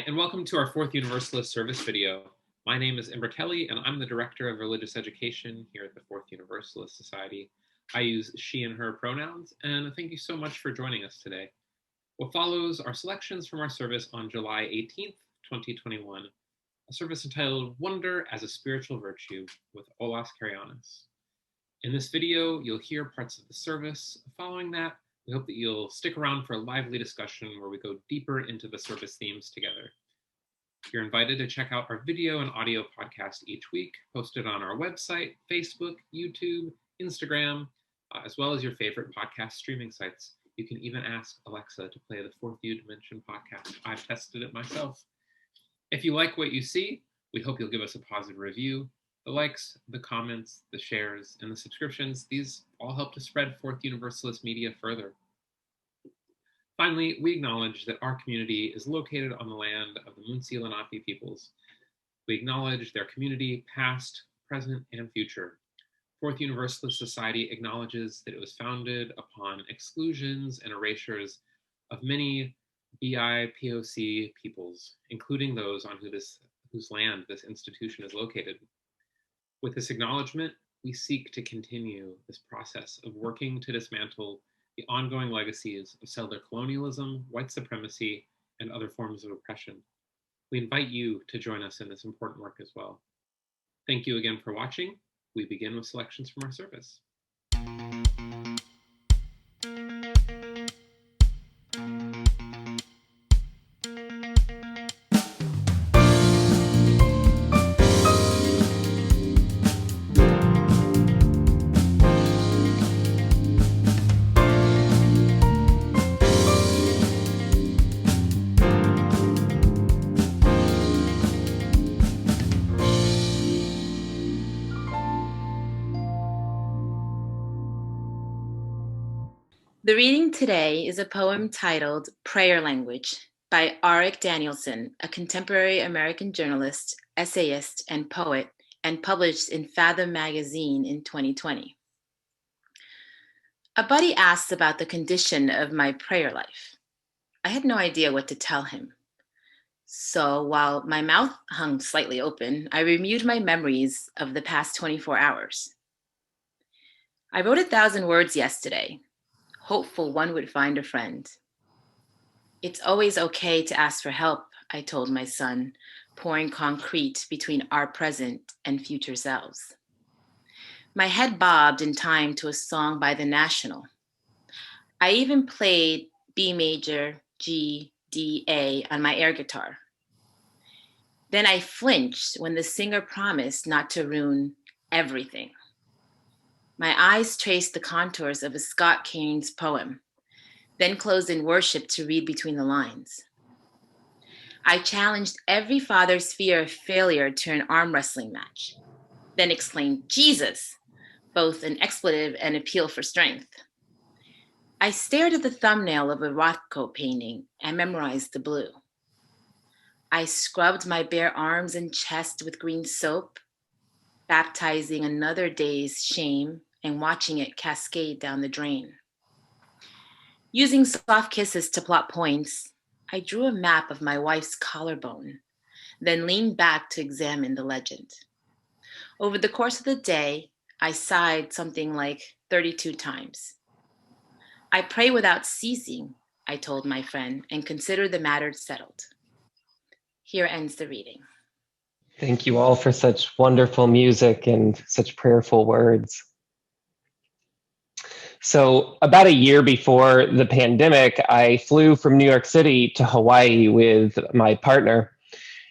Hi, and welcome to our Fourth Universalist service video. My name is Imber Kelly, and I'm the Director of Religious Education here at the Fourth Universalist Society. I use she and her pronouns, and thank you so much for joining us today. What follows are selections from our service on July 18th, 2021, a service entitled Wonder as a Spiritual Virtue with Olas Carayannis. In this video, you'll hear parts of the service. Following that, we hope that you'll stick around for a lively discussion where we go deeper into the service themes together. You're invited to check out our video and audio podcast each week, posted on our website, Facebook, YouTube, Instagram, as well as your favorite podcast streaming sites. You can even ask Alexa to play the Fourth U Dimension podcast. I've tested it myself. If you like what you see, we hope you'll give us a positive review. The likes, the comments, the shares, and the subscriptions, these all help to spread Fourth Universalist media further. Finally, we acknowledge that our community is located on the land of the Munsee Lenape peoples. We acknowledge their community, past, present, and future. Fourth Universalist Society acknowledges that it was founded upon exclusions and erasures of many BIPOC peoples, including those on whose land this institution is located. With this acknowledgement, we seek to continue this process of working to dismantle the ongoing legacies of settler colonialism, white supremacy, and other forms of oppression. We invite you to join us in this important work as well. Thank you again for watching. We begin with selections from our service. The reading today is a poem titled Prayer Language by Arik Danielson, a contemporary American journalist, essayist, and poet, and published in Fathom magazine in 2020. A buddy asked about the condition of my prayer life. I had no idea what to tell him. So while my mouth hung slightly open, I reviewed my memories of the past 24 hours. I wrote 1,000 words yesterday, hopeful one would find a friend. It's always okay to ask for help, I told my son, pouring concrete between our present and future selves. My head bobbed in time to a song by The National. I even played B major, G, D, A on my air guitar. Then I flinched when the singer promised not to ruin everything. My eyes traced the contours of a Scott Kane's poem, then closed in worship to read between the lines. I challenged every father's fear of failure to an arm wrestling match, then exclaimed, Jesus, both an expletive and appeal for strength. I stared at the thumbnail of a Rothko painting and memorized the blue. I scrubbed my bare arms and chest with green soap, baptizing another day's shame and watching it cascade down the drain. Using soft kisses to plot points, I drew a map of my wife's collarbone, then leaned back to examine the legend. Over the course of the day, I sighed something like 32 times. I pray without ceasing, I told my friend, and consider the matter settled. Here ends the reading. Thank you all for such wonderful music and such prayerful words. So about a year before the pandemic, I flew from New York City to Hawaii with my partner.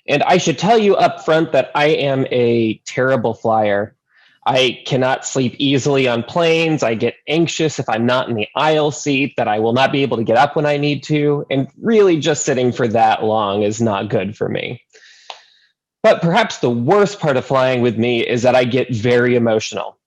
And I should tell you up front that I am a terrible flyer. I cannot sleep easily on planes. I get anxious if I'm not in the aisle seat, that I will not be able to get up when I need to. And really just sitting for that long is not good for me. But perhaps the worst part of flying with me is that I get very emotional.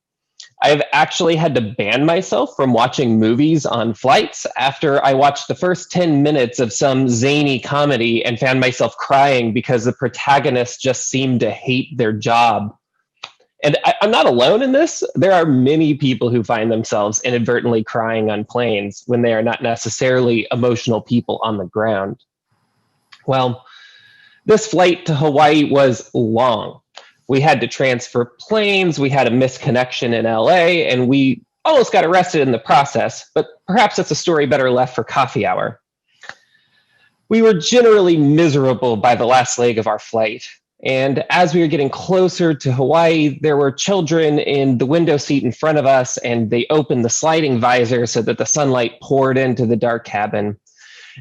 I've actually had to ban myself from watching movies on flights after I watched the first 10 minutes of some zany comedy and found myself crying because the protagonist just seemed to hate their job. And I'm not alone in this. There are many people who find themselves inadvertently crying on planes when they are not necessarily emotional people on the ground. Well, This flight to Hawaii was long. We had to transfer planes, we had a misconnection in LA, and we almost got arrested in the process, but perhaps that's a story better left for coffee hour. We were generally miserable by the last leg of our flight. And as we were getting closer to Hawaii, there were children in the window seat in front of us, and they opened the sliding visor so that the sunlight poured into the dark cabin.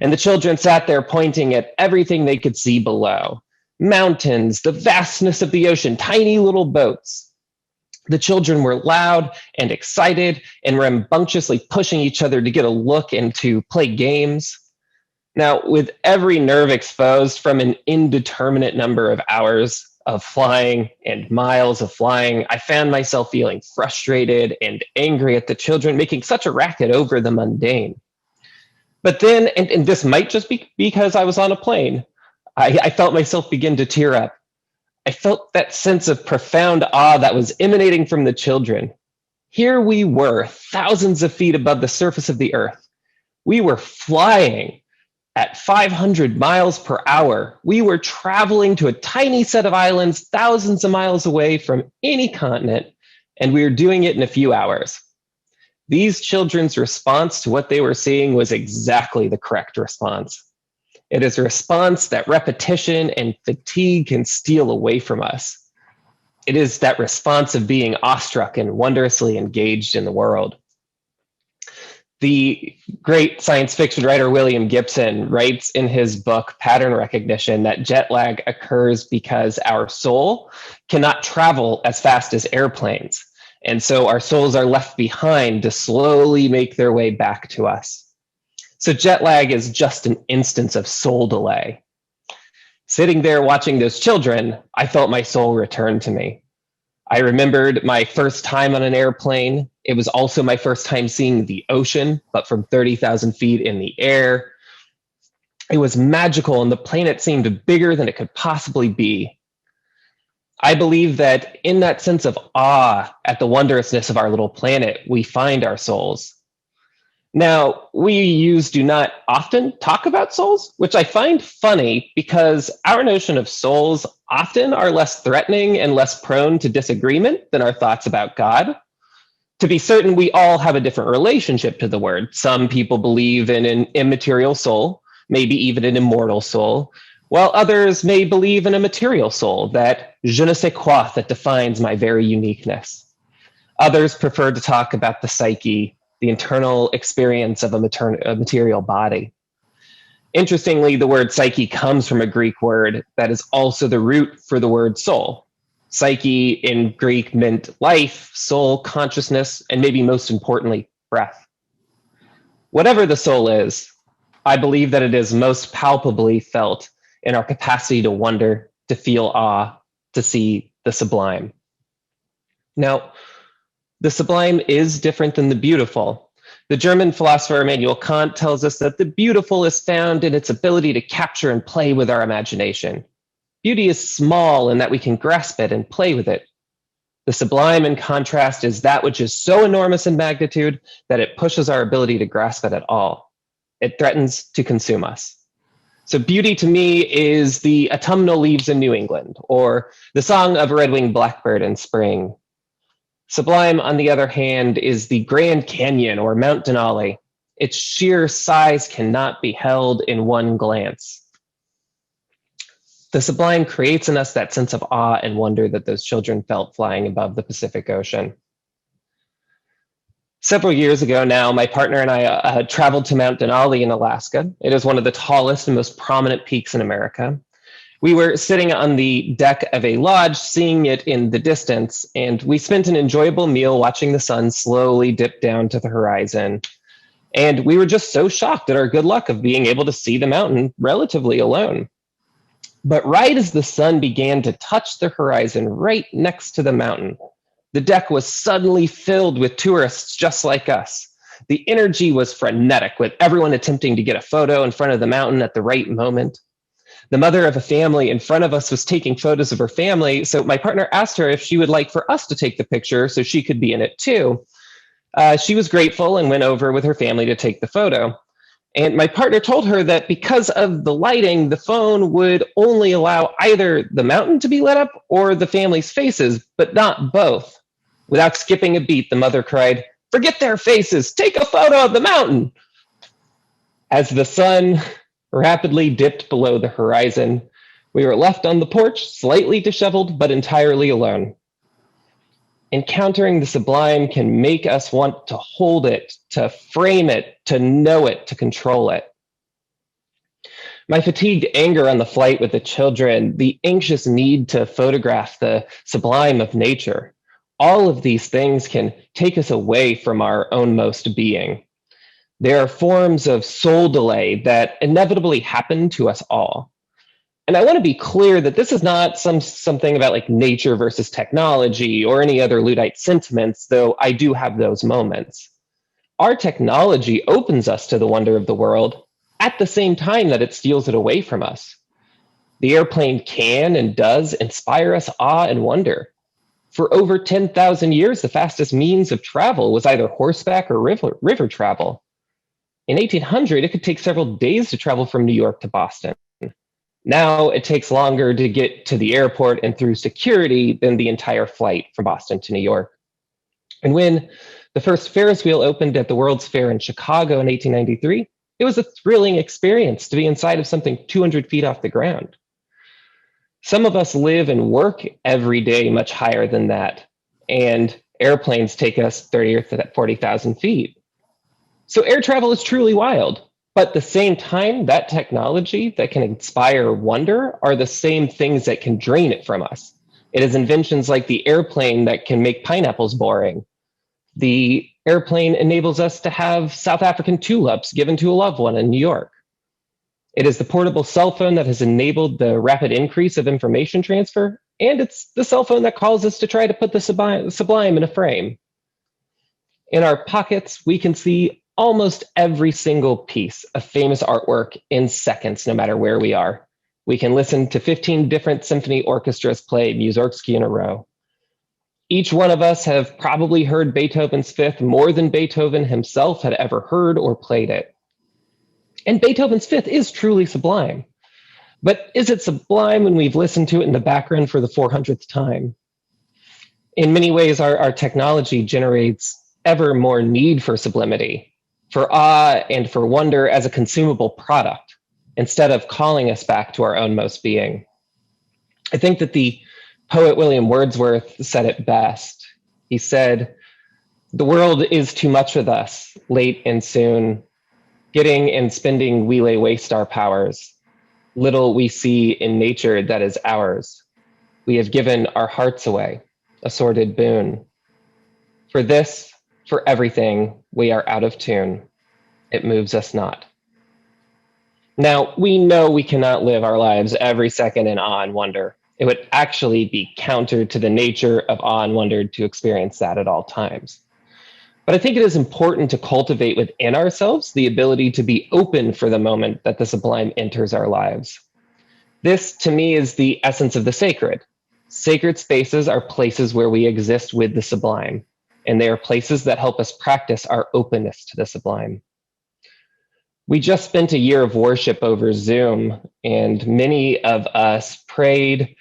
And the children sat there pointing at everything they could see below. Mountains, the vastness of the ocean, tiny little boats. The children were loud and excited and rambunctiously pushing each other to get a look and to play games. Now, with every nerve exposed from an indeterminate number of hours of flying and miles of flying, I found myself feeling frustrated and angry at the children making such a racket over the mundane. But then, and this might just be because I was on a plane, I felt myself begin to tear up. I felt that sense of profound awe that was emanating from the children. Here we were, thousands of feet above the surface of the earth. We were flying at 500 miles per hour. We were traveling to a tiny set of islands thousands of miles away from any continent, and we were doing it in a few hours. These children's response to what they were seeing was exactly the correct response. It is a response that repetition and fatigue can steal away from us. It is that response of being awestruck and wondrously engaged in the world. The great science fiction writer William Gibson writes in his book, Pattern Recognition, that jet lag occurs because our soul cannot travel as fast as airplanes. And so our souls are left behind to slowly make their way back to us. So jet lag is just an instance of soul delay. Sitting there watching those children, I felt my soul return to me. I remembered my first time on an airplane. It was also my first time seeing the ocean, but from 30,000 feet in the air. It was magical, and the planet seemed bigger than it could possibly be. I believe that in that sense of awe at the wondrousness of our little planet, we find our souls. Now, we do not often talk about souls, which I find funny because our notion of souls often are less threatening and less prone to disagreement than our thoughts about God. To be certain, we all have a different relationship to the word. Some people believe in an immaterial soul, maybe even an immortal soul, while others may believe in a material soul, that je ne sais quoi that defines my very uniqueness. Others prefer to talk about the psyche, the internal experience of a material body. Interestingly, the word psyche comes from a Greek word that is also the root for the word soul. Psyche in Greek meant life, soul, consciousness, and maybe most importantly, breath. Whatever the soul is, I believe that it is most palpably felt in our capacity to wonder, to feel awe, to see the sublime. Now, the sublime is different than the beautiful. The German philosopher Immanuel Kant tells us that the beautiful is found in its ability to capture and play with our imagination. Beauty is small in that we can grasp it and play with it. The sublime, in contrast, is that which is so enormous in magnitude that it pushes our ability to grasp it at all. It threatens to consume us. So beauty to me is the autumnal leaves in New England, or the song of a red-winged blackbird in spring. Sublime, on the other hand, is the Grand Canyon or Mount Denali. Its sheer size cannot be held in one glance. The sublime creates in us that sense of awe and wonder that those children felt flying above the Pacific Ocean. Several years ago now, my partner and I traveled to Mount Denali in Alaska. It is one of the tallest and most prominent peaks in America. We were sitting on the deck of a lodge, seeing it in the distance, and we spent an enjoyable meal watching the sun slowly dip down to the horizon. And we were just so shocked at our good luck of being able to see the mountain relatively alone. But right as the sun began to touch the horizon right next to the mountain, the deck was suddenly filled with tourists just like us. The energy was frenetic, with everyone attempting to get a photo in front of the mountain at the right moment. The mother of a family in front of us was taking photos of her family, so my partner asked her if she would like for us to take the picture so she could be in it too. She was grateful and went over with her family to take the photo. And my partner told her that because of the lighting, the phone would only allow either the mountain to be lit up or the family's faces, but not both. Without skipping a beat, the mother cried, "Forget their faces, take a photo of the mountain." As the sun rapidly dipped below the horizon, we were left on the porch, slightly disheveled, but entirely alone. Encountering the sublime can make us want to hold it, to frame it, to know it, to control it. My fatigued anger on the flight with the children, the anxious need to photograph the sublime of nature, all of these things can take us away from our own most being. There are forms of soul delay that inevitably happen to us all. And I want to be clear that this is not something about like nature versus technology or any other Luddite sentiments, though I do have those moments. Our technology opens us to the wonder of the world at the same time that it steals it away from us. The airplane can and does inspire us awe and wonder. For over 10,000 years, the fastest means of travel was either horseback or river travel. In 1800, it could take several days to travel from New York to Boston. Now it takes longer to get to the airport and through security than the entire flight from Boston to New York. And when the first Ferris wheel opened at the World's Fair in Chicago in 1893, it was a thrilling experience to be inside of something 200 feet off the ground. Some of us live and work every day much higher than that, and airplanes take us 30 or 40,000 feet. So air travel is truly wild. But at the same time, that technology that can inspire wonder are the same things that can drain it from us. It is inventions like the airplane that can make pineapples boring. The airplane enables us to have South African tulips given to a loved one in New York. It is the portable cell phone that has enabled the rapid increase of information transfer, and it's the cell phone that calls us to try to put the sublime in a frame. In our pockets, we can see almost every single piece of famous artwork in seconds, no matter where we are. We can listen to 15 different symphony orchestras play Mussorgsky in a row. Each one of us have probably heard Beethoven's Fifth more than Beethoven himself had ever heard or played it. And Beethoven's Fifth is truly sublime. But is it sublime when we've listened to it in the background for the 400th time? In many ways, our technology generates ever more need for sublimity, for awe and for wonder as a consumable product, instead of calling us back to our own most being. I think that the poet William Wordsworth said it best. He said, "The world is too much with us, late and soon. Getting and spending we lay waste our powers. Little we see in nature that is ours. We have given our hearts away, a sordid boon. For this, for everything, we are out of tune. It moves us not." Now, we know we cannot live our lives every second in awe and wonder. It would actually be counter to the nature of awe and wonder to experience that at all times. But I think it is important to cultivate within ourselves the ability to be open for the moment that the sublime enters our lives. This, to me, is the essence of the sacred. Sacred spaces are places where we exist with the sublime, and they are places that help us practice our openness to the sublime. We just spent a year of worship over Zoom, and many of us prayed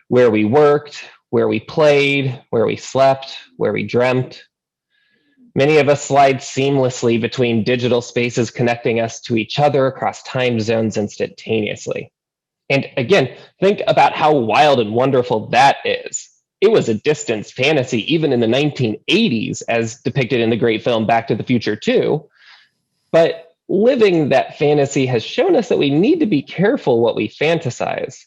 where we worked, where we played, where we slept, where we dreamt. Many of us slide seamlessly between digital spaces, connecting us to each other across time zones instantaneously. And again, think about how wild and wonderful that is. It was a distant fantasy even in the 1980s, as depicted in the great film Back to the Future 2. But living that fantasy has shown us that we need to be careful what we fantasize.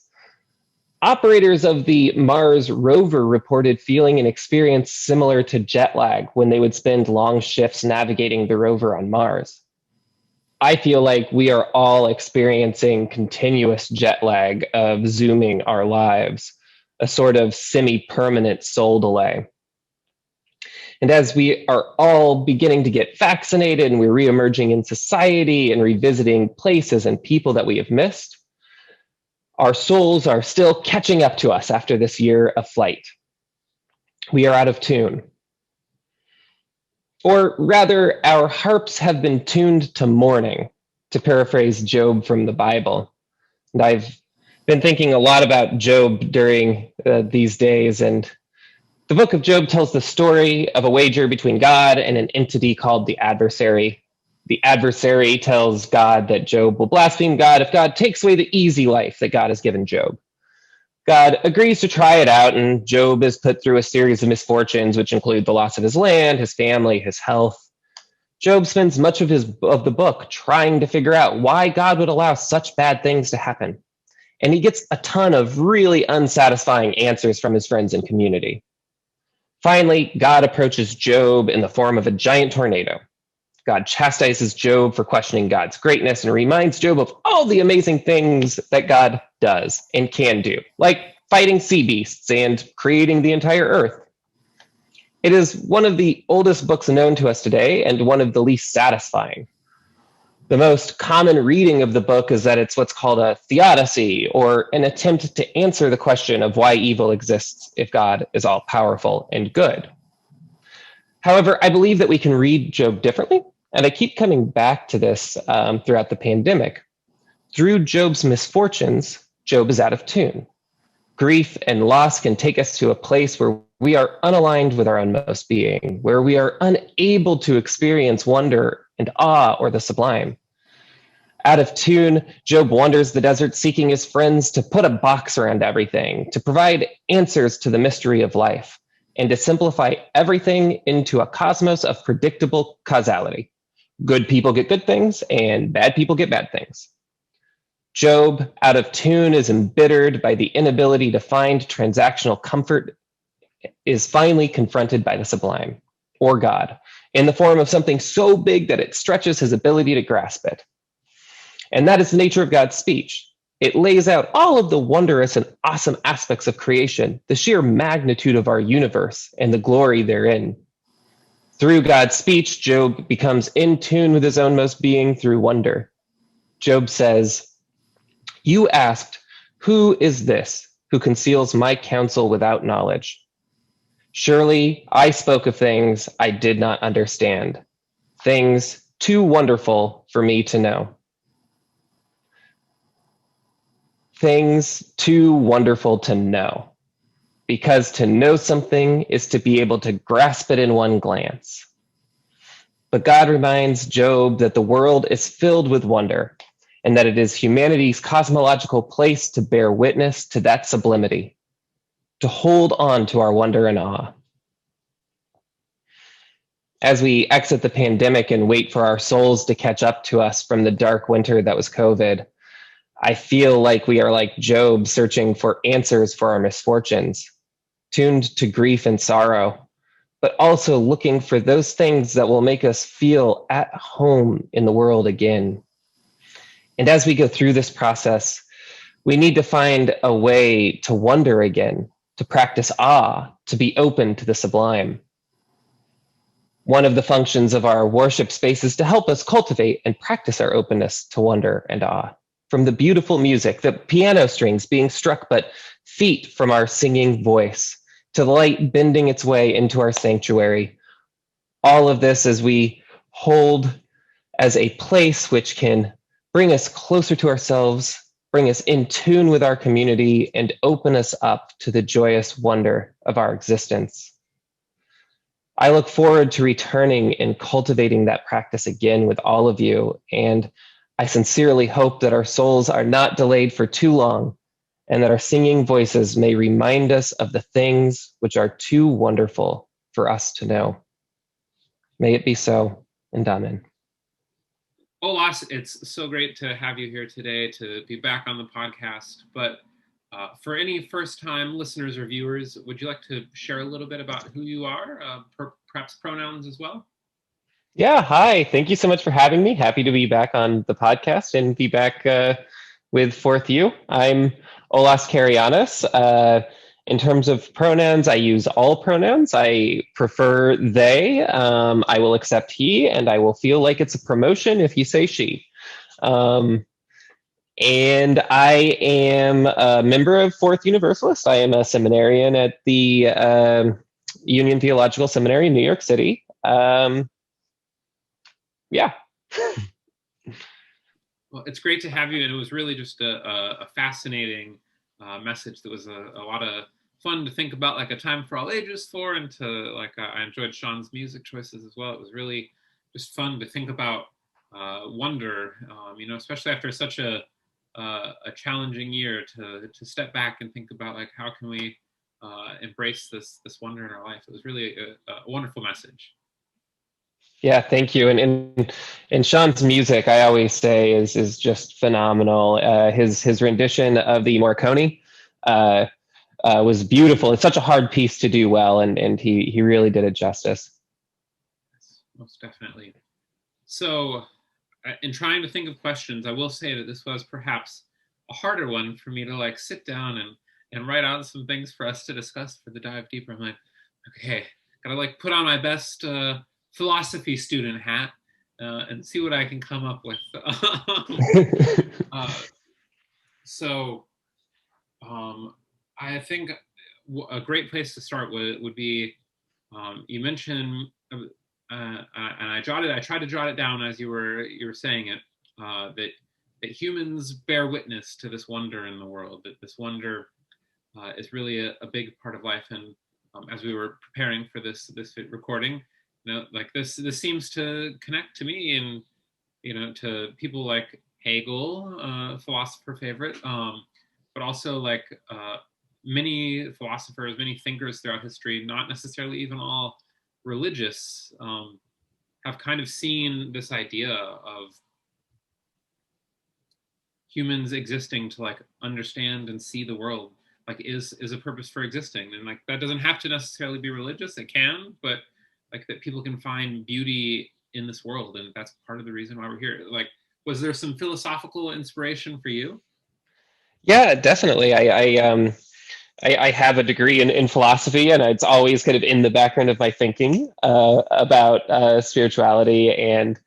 Operators of the Mars rover reported feeling an experience similar to jet lag when they would spend long shifts navigating the rover on Mars. I feel like we are all experiencing continuous jet lag of zooming our lives, a sort of semi-permanent soul delay. And as we are all beginning to get vaccinated and we're reemerging in society and revisiting places and people that we have missed, our souls are still catching up to us after this year of flight. We are out of tune. Or rather, our harps have been tuned to mourning. to paraphrase Job from the Bible. And I've been thinking a lot about Job during these days, and the book of Job tells the story of a wager between God and an entity called the adversary. The adversary tells God that Job will blaspheme God if God takes away the easy life that God has given Job. God agrees to try it out, and Job is put through a series of misfortunes, which include the loss of his land, his family, his health. Job spends much of the book trying to figure out why God would allow such bad things to happen. And he gets a ton of really unsatisfying answers from his friends and community. Finally, God approaches Job in the form of a giant tornado. God chastises Job for questioning God's greatness and reminds Job of all the amazing things that God does and can do, like fighting sea beasts and creating the entire earth. It is one of the oldest books known to us today and one of the least satisfying. The most common reading of the book is that it's what's called a theodicy, or an attempt to answer the question of why evil exists if God is all powerful and good. However, I believe that we can read Job differently, and I keep coming back to this throughout the pandemic. Through Job's misfortunes, Job is out of tune. Grief and loss can take us to a place where we are unaligned with our inmost being, where we are unable to experience wonder and awe or the sublime. Out of tune, Job wanders the desert seeking his friends to put a box around everything, to provide answers to the mystery of life, and to simplify everything into a cosmos of predictable causality. Good people get good things, and bad people get bad things. Job, out of tune, is embittered by the inability to find transactional comfort, is finally confronted by the sublime, or God, in the form of something so big that it stretches his ability to grasp it. And that is the nature of God's speech. It lays out all of the wondrous and awesome aspects of creation, the sheer magnitude of our universe, and the glory therein. Through God's speech, Job becomes in tune with his own most being through wonder. Job says, "You asked, 'Who is this who conceals my counsel without knowledge?' Surely I spoke of things I did not understand, things too wonderful for me to know." Things too wonderful to know. Because to know something is to be able to grasp it in one glance. But God reminds Job that the world is filled with wonder, and that it is humanity's cosmological place to bear witness to that sublimity, to hold on to our wonder and awe. As we exit the pandemic and wait for our souls to catch up to us from the dark winter that was COVID, I feel like we are like Job, searching for answers for our misfortunes, tuned to grief and sorrow, but also looking for those things that will make us feel at home in the world again. And as we go through this process, we need to find a way to wonder again, to practice awe, to be open to the sublime. One of the functions of our worship space is to help us cultivate and practice our openness to wonder and awe. From the beautiful music, the piano strings being struck but feet from our singing voice, to the light bending its way into our sanctuary. All of this as we hold as a place which can bring us closer to ourselves, bring us in tune with our community, and open us up to the joyous wonder of our existence. I look forward to returning and cultivating that practice again with all of you, and I sincerely hope that our souls are not delayed for too long, and that our singing voices may remind us of the things which are too wonderful for us to know. May it be so, and amen. Olas, it's so great to have you here today, to be back on the podcast. But for any first-time listeners or viewers, would you like to share a little bit about who you are, perhaps pronouns as well? Yeah, hi. Thank you so much for having me. Happy to be back on the podcast and be back with Fourth U. I'm Olas Carayannis. In terms of pronouns, I use all pronouns. I prefer they. I will accept he, and I will feel like it's a promotion if you say she. And I am a member of Fourth Universalist. I am a seminarian at the Union Theological Seminary in New York City. Yeah. Well, it's great to have you, and it was really just a fascinating message that was a lot of fun to think about, like a time for all ages for, and to like I enjoyed Sean's music choices as well. It was really just fun to think about wonder, especially after such a challenging year, to step back and think about like how can we embrace this wonder in our life. It was really a wonderful message. Yeah, thank you. And Sean's music, I always say, is just phenomenal. His rendition of the Morricone was beautiful. It's such a hard piece to do well, and he really did it justice. Yes, most definitely. So, in trying to think of questions, I will say that this was perhaps a harder one for me to like sit down and write out some things for us to discuss for the dive deeper. I'm like, okay, gotta like put on my best philosophy student hat and see what I can come up with. So I think a great place to start would be you mentioned and I tried to jot it down as you were saying it, that humans bear witness to this wonder in the world, that this wonder is really a big part of life. And as we were preparing for this recording, like this seems to connect to me, and to people like Hegel, philosopher favorite, but also like many philosophers, many thinkers throughout history, not necessarily even all religious, have kind of seen this idea of humans existing to like understand and see the world, like is a purpose for existing. And like that doesn't have to necessarily be religious, it can, but like that people can find beauty in this world, and that's part of the reason why we're here. Like, was there some philosophical inspiration for you? Yeah, definitely. I have a degree in philosophy, and it's always kind of in the background of my thinking about spirituality and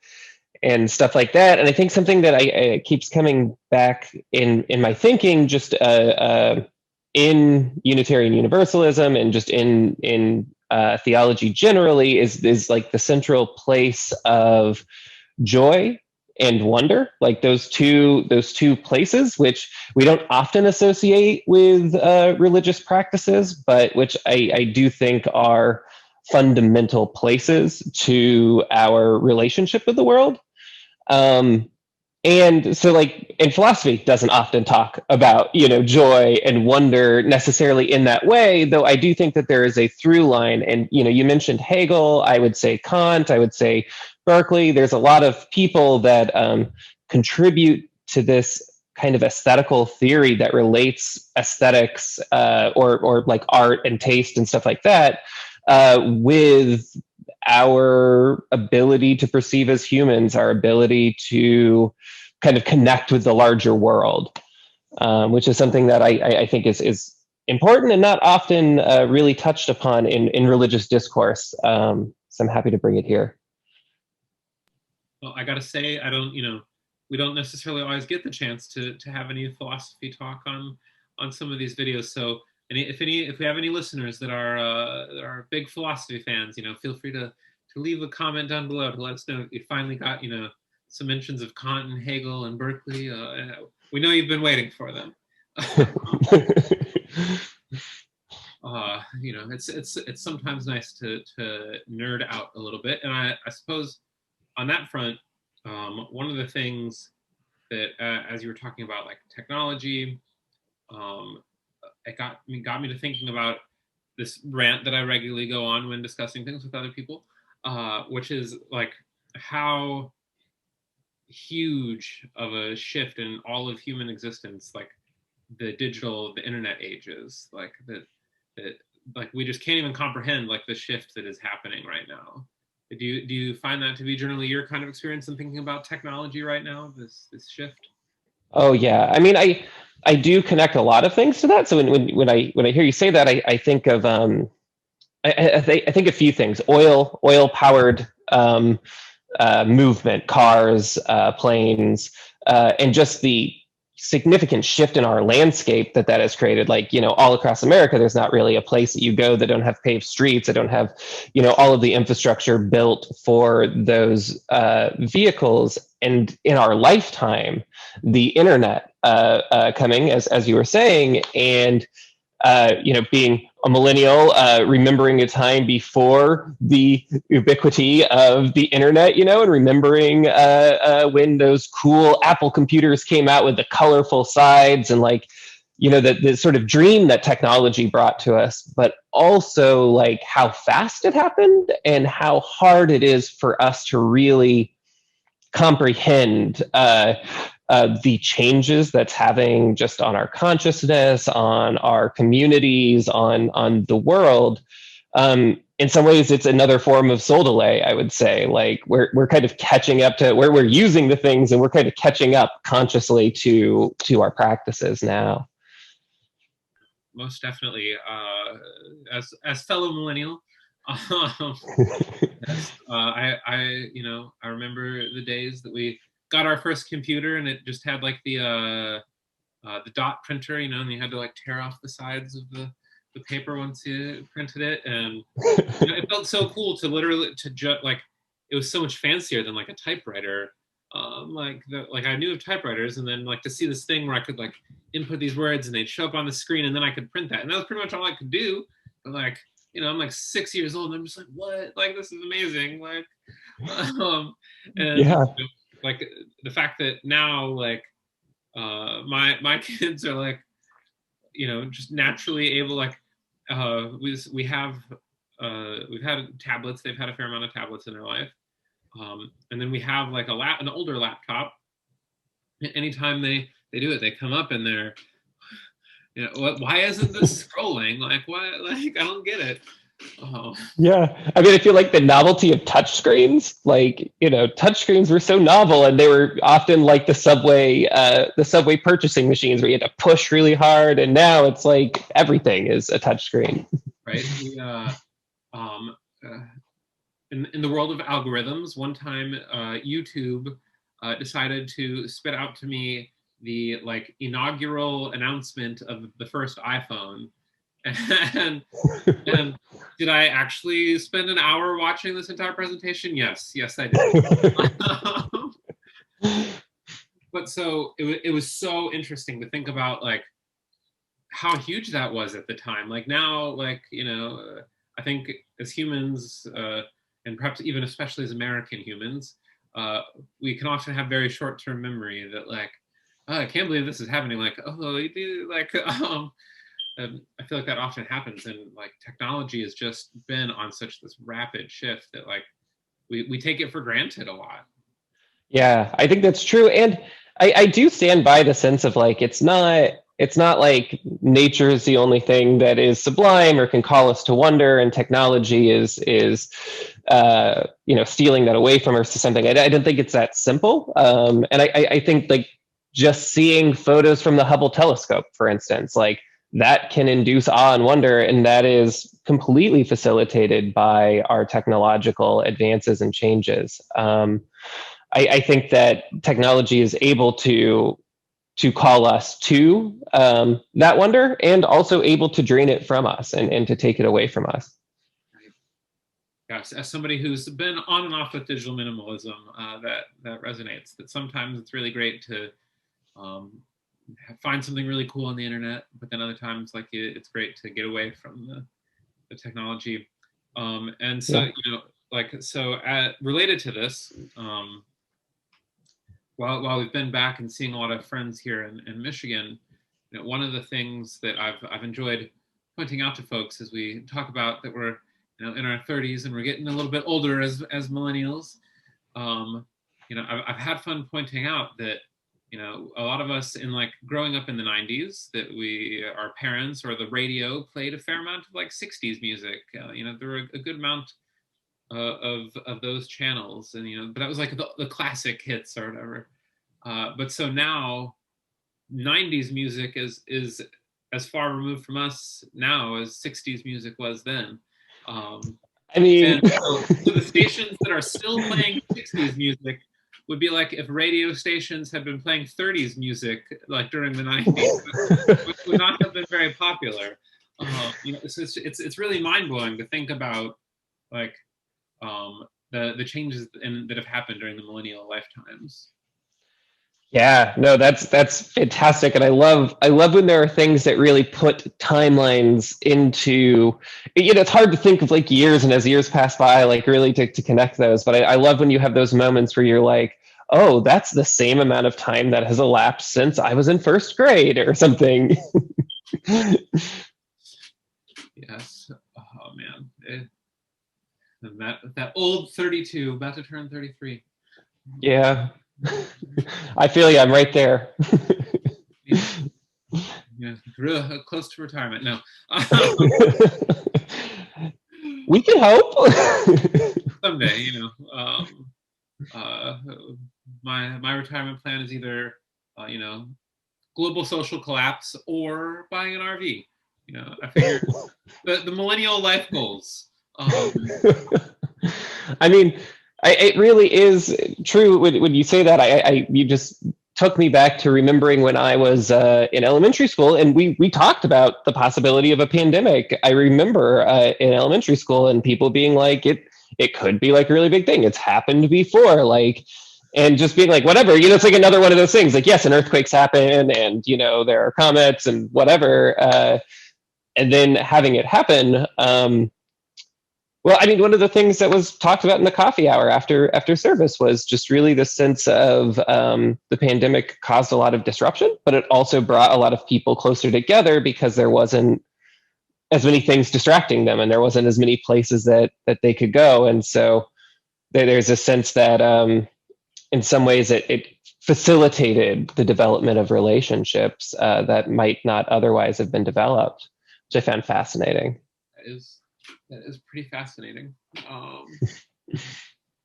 stuff like that. And I think something that I keeps coming back in my thinking, just in Unitarian Universalism and just in theology generally, is like the central place of joy and wonder, like those two places, which we don't often associate with religious practices, but which I do think are fundamental places to our relationship with the world. And so like in philosophy doesn't often talk about joy and wonder necessarily in that way, though I do think that there is a through line. And you mentioned Hegel, I would say Kant, I would say Berkeley. There's a lot of people that contribute to this kind of aesthetical theory that relates aesthetics or like art and taste and stuff like that with our ability to perceive as humans, our ability to kind of connect with the larger world, which is something that I think is important and not often really touched upon in religious discourse. So I'm happy to bring it here. Well, I gotta say, we don't necessarily always get the chance to have any philosophy talk on some of these videos. So, and if we have any listeners that are big philosophy fans, feel free to leave a comment down below to let us know if you finally got some mentions of Kant and Hegel and Berkeley. We know you've been waiting for them. It's sometimes nice to nerd out a little bit, and I suppose on that front, one of the things that as you were talking about like technology, it got me to thinking about this rant that I regularly go on when discussing things with other people, which is like how huge of a shift in all of human existence, like the internet age is, like that like we just can't even comprehend like the shift that is happening right now. Do you find that to be generally your kind of experience in thinking about technology right now, this shift? Oh yeah, I mean, I do connect a lot of things to that. So when I hear you say that, I think of I think a few things: oil powered movement, cars, planes, and just the significant shift in our landscape that has created. Like, all across America, there's not really a place that you go that don't have paved streets, that don't have, all of the infrastructure built for those vehicles. And in our lifetime, the internet coming, as you were saying, and being a millennial, remembering a time before the ubiquity of the internet, and remembering when those cool Apple computers came out with the colorful sides, and like, the sort of dream that technology brought to us, but also like how fast it happened and how hard it is for us to really comprehend the changes that's having just on our consciousness, on our communities, on the world. In some ways, it's another form of soul delay, I would say. Like we're kind of catching up to where we're using the things, and we're kind of catching up consciously to our practices now. Most definitely. As fellow millennial, yes, I remember the days that we got our first computer, and it just had like the dot printer, and you had to like tear off the sides of the paper once you printed it, and it felt so cool to literally like it was so much fancier than like a typewriter. Like I knew of typewriters, and then like to see this thing where I could like input these words and they'd show up on the screen, and then I could print that, and that was pretty much all I could do. But like, I'm like 6 years old, and I'm just like, what? Like, this is amazing. Like, and yeah. Like the fact that now, like, my kids are like, just naturally able, like, we've had tablets. They've had a fair amount of tablets in their life, and then we have like an older laptop. Anytime they do it, they come up and they're, why isn't this scrolling? Like, why? Like, I don't get it. Oh. Yeah, I mean, I feel like the novelty of touchscreens, like, touchscreens were so novel, and they were often like the subway purchasing machines where you had to push really hard, and now it's like everything is a touchscreen. Right. In the world of algorithms, one time YouTube decided to spit out to me the like inaugural announcement of the first iPhone. And did I actually spend an hour watching this entire presentation? Yes, I did. But so it was so interesting to think about like how huge that was at the time. Like now, like, I think as humans, and perhaps even especially as American humans, we can often have very short-term memory that like, oh, I can't believe this is happening. Like, oh, you do like, I feel like that often happens, and like technology has just been on such this rapid shift that like we take it for granted a lot. Yeah, I think that's true, and I do stand by the sense of like it's not like nature is the only thing that is sublime or can call us to wonder, and technology is stealing that away from us to something. I don't think it's that simple, and I think like just seeing photos from the Hubble telescope, for instance, like that can induce awe and wonder, and that is completely facilitated by our technological advances and changes. I think that technology is able to call us to that wonder, and also able to drain it from us and to take it away from us. Yes, as somebody who's been on and off with digital minimalism, that resonates. That sometimes it's really great to find something really cool on the internet, but then other times like it's great to get away from the technology. And so, related to this, while we've been back and seeing a lot of friends here in Michigan, one of the things that I've enjoyed pointing out to folks as we talk about that we're in our 30s and we're getting a little bit older as millennials, I've had fun pointing out that a lot of us in like growing up in the 90s, that our parents or the radio played a fair amount of like 60s music. There were a good amount of those channels, and but that was like the classic hits or whatever. But so now 90s music is as far removed from us now as 60s music was then. I mean, so the stations that are still playing 60s music would be like if radio stations had been playing 30s music like during the 90s. It would not have been very popular. It's really mind-blowing to think about like the changes that have happened during the millennial lifetimes. Yeah, no, that's fantastic, and I love when there are things that really put timelines into. It's hard to think of like years, and as years pass by, like really to connect those. But I love when you have those moments where you're like, oh, that's the same amount of time that has elapsed since I was in first grade or something. Yes. Oh man, that old 32 about to turn 33. Yeah. I feel you. I'm right there. Yeah, real close to retirement. No. We can hope. Someday, my retirement plan is either, global social collapse or buying an RV. I figure the millennial life goals. I mean, it really is true when you say that. You just took me back to remembering when I was in elementary school, and we talked about the possibility of a pandemic. I remember in elementary school and people being like, it could be like a really big thing. It's happened before, like, and just being like, whatever. It's like another one of those things. Like, yes, and earthquakes happen, and there are comets and whatever, and then having it happen. Well, I mean, one of the things that was talked about in the coffee hour after service was just really the sense of the pandemic caused a lot of disruption, but it also brought a lot of people closer together because there wasn't as many things distracting them, and there wasn't as many places that they could go. And so there's a sense that in some ways it facilitated the development of relationships that might not otherwise have been developed, which I found fascinating. That is pretty fascinating.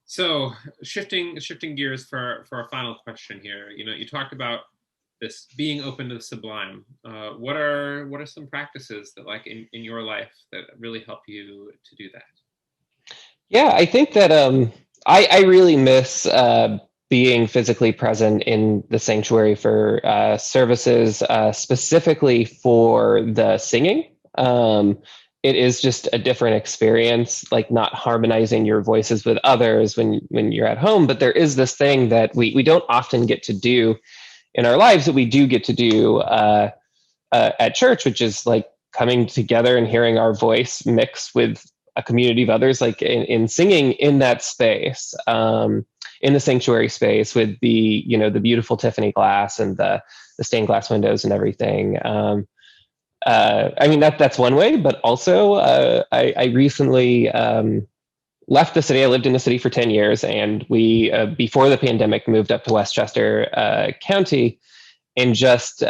So shifting gears for our final question here. You talked about this being open to the sublime. What are some practices that, like, in your life that really help you to do that? Yeah, I think that I really miss being physically present in the sanctuary for services, specifically for the singing. It is just a different experience, like not harmonizing your voices with others when you're at home. But there is this thing that we don't often get to do in our lives that we do get to do at church, which is like coming together and hearing our voice mix with a community of others, like in singing in that space, in the sanctuary space with the beautiful Tiffany glass and the stained glass windows and everything. I mean, that's one way, but also I recently left the city. I lived in the city for 10 years, and we, before the pandemic, moved up to Westchester County, and just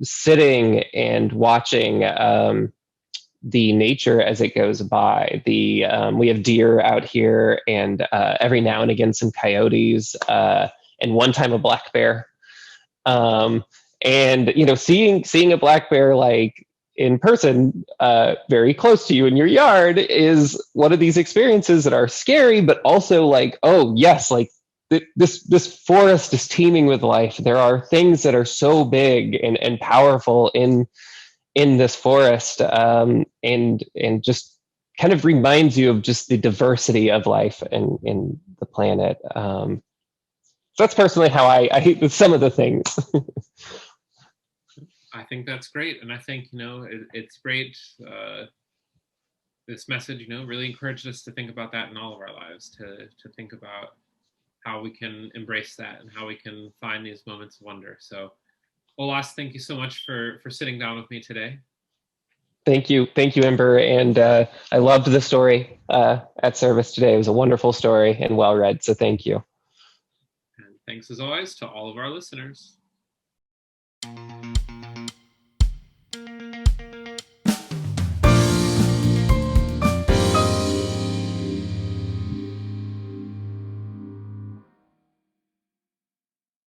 sitting and watching the nature as it goes by. We have deer out here, and every now and again some coyotes, and one time a black bear. And seeing a black bear like in person, very close to you in your yard, is one of these experiences that are scary, but also like, oh yes, like this forest is teeming with life. There are things that are so big and powerful in this forest, and just kind of reminds you of just the diversity of life in the planet. So that's personally how I hate some of the things. I think that's great, and I think it's great. This message, really encouraged us to think about that in all of our lives, to think about how we can embrace that and how we can find these moments of wonder. So, Olas, thank you so much for sitting down with me today. Thank you, Ember, and I loved the story at service today. It was a wonderful story and well read. So thank you. And thanks as always to all of our listeners.